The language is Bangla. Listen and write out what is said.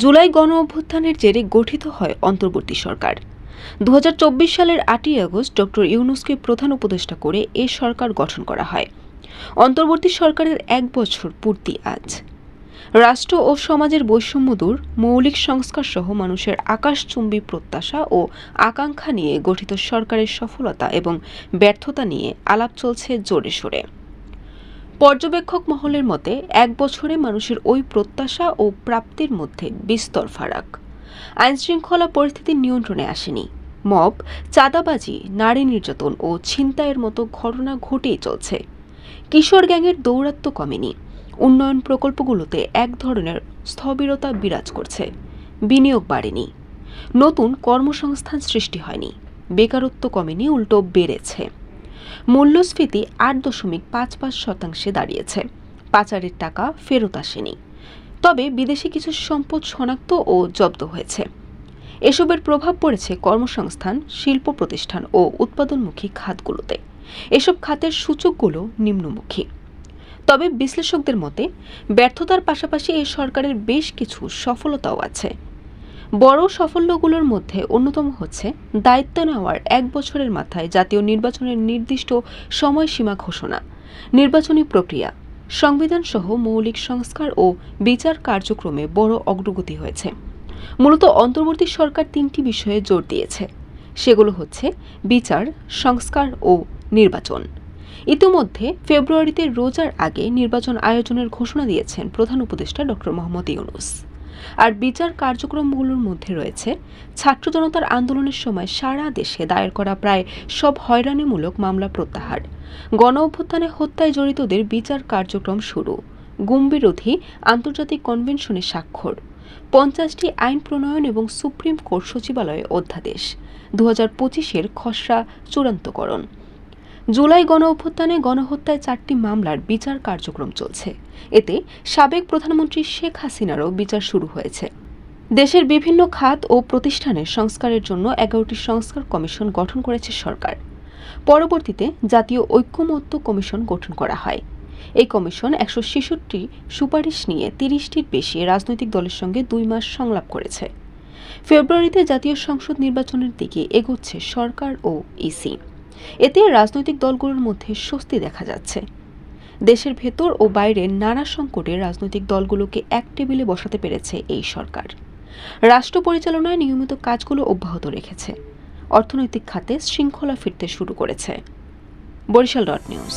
জুলাই গণ অভ্যুত্থানের জেরে গঠিত হয় অন্তর্বর্তী সরকার। 2024 সালের 8ই আগস্ট ডক্টর ইউনূসকে প্রধান উপদেষ্টা করে এ সরকার গঠন করা হয়। অন্তর্বর্তী সরকারের 1 বছর পূর্তি আজ। রাষ্ট্র ও সমাজের বৈষম্য দূর, মৌলিক সংস্কার সহ মানুষের আকাশচুম্বী প্রত্যাশা ও আকাঙ্ক্ষা নিয়ে গঠিত সরকারের সফলতা এবং ব্যর্থতা নিয়ে আলাপ চলছে জোরে সোরে। পর্যবেক্ষক মহলের মতে 1 বছরে মানুষের ওই প্রত্যাশা ও প্রাপ্তির মধ্যে বিস্তর ফারাক। আইনশৃঙ্খলা পরিস্থিতি নিয়ন্ত্রণে আসেনি। মব, চাঁদাবাজি, নারী নির্যাতন ও ছিনতাইয়ের মতো ঘটনা ঘটেই চলছে। কিশোর গ্যাংয়ের দৌরাত্ম্য কমেনি। উন্নয়ন প্রকল্পগুলোতে এক ধরনের স্থবিরতা বিরাজ করছে। বিনিয়োগ বাড়েনি। নতুন কর্মসংস্থান সৃষ্টি হয়নি। বেকারত্ব কমেনি, উল্টো বেড়েছে। মূল্যস্ফীতি 8.55% দাঁড়িয়েছে। পাচারের টাকা ফেরত আসেনি। তবে বিদেশি কিছু সম্পদ শনাক্ত ও জব্দ হয়েছে। এসবের প্রভাব পড়েছে কর্মসংস্থান, শিল্প প্রতিষ্ঠান ও উৎপাদনমুখী খাতগুলোতে। এসব খাতের সূচকগুলো নিম্নমুখী। তবে বিশ্লেষকদের মতে ব্যর্থতার পাশাপাশি এই সরকারের বেশ কিছু সফলতাও আছে। বড় সাফল্যগুলোর মধ্যে অন্যতম হচ্ছে দায়িত্ব নেওয়ার 1 বছরের মাথায় জাতীয় নির্বাচনের নির্দিষ্ট সময়সীমা ঘোষণা, নির্বাচনী প্রক্রিয়া, সংবিধান সহ মৌলিক সংস্কার ও বিচার কার্যক্রমে বড় অগ্রগতি হয়েছে। মূলত অন্তর্বর্তী সরকার 3টি বিষয়ে জোর দিয়েছে। সেগুলো হচ্ছে বিচার, সংস্কার ও নির্বাচন। ইতিমধ্যে ফেব্রুয়ারিতে রোজার আগে নির্বাচন আয়োজনের ঘোষণা দিয়েছেন প্রধান উপদেষ্টা ডক্টর মোহাম্মদ ইউনূস। আর বিচার কার্যক্রমগুলোর মধ্যে রয়েছে ছাত্র জনতার আন্দোলনের সময় সারা দেশে দায়ের করা প্রায় সব হয়রানিমূলক মামলা প্রত্যাহার, গণ অভ্যুত্থানে হত্যায় জড়িতদের বিচার কার্যক্রম শুরু, গুম বিরোধী আন্তর্জাতিক কনভেনশনে স্বাক্ষর, 50টি আইন প্রণয়ন এবং সুপ্রিম কোর্ট সচিবালয়ে অধ্যাদেশ, 2025-এর খসড়া চূড়ান্তকরণ। জুলাই গণ অভ্যুত্থানে গণহত্যায় 4টি মামলার বিচার কার্যক্রম চলছে। এতে সাবেক প্রধানমন্ত্রী শেখ হাসিনারও বিচার শুরু হয়েছে। দেশের বিভিন্ন খাত ও প্রতিষ্ঠানের সংস্কারের জন্য 11টি সংস্কার কমিশন গঠন করেছে সরকার। পরবর্তীতে জাতীয় ঐকমত্য কমিশন গঠন করা হয়। এই কমিশন 166টি সুপারিশ নিয়ে 30টির বেশি রাজনৈতিক দলের সঙ্গে 2 মাস সংলাপ করেছে। ফেব্রুয়ারিতে জাতীয় সংসদ নির্বাচনের দিকে এগোচ্ছে সরকার ও ইসি। এতে রাজনৈতিক দলগুলোর মধ্যে স্বস্তি দেখা যাচ্ছে। দেশের ভেতর ও বাইরে নানা সংকটে রাজনৈতিক দলগুলোকে এক টেবিলে বসাতে পেরেছে এই সরকার। রাষ্ট্র পরিচালনায় নিয়মিত কাজগুলো অব্যাহত রেখেছে। অর্থনৈতিক খাতে শৃঙ্খলা ফিরতে শুরু করেছে। বরিশাল.নিউজ।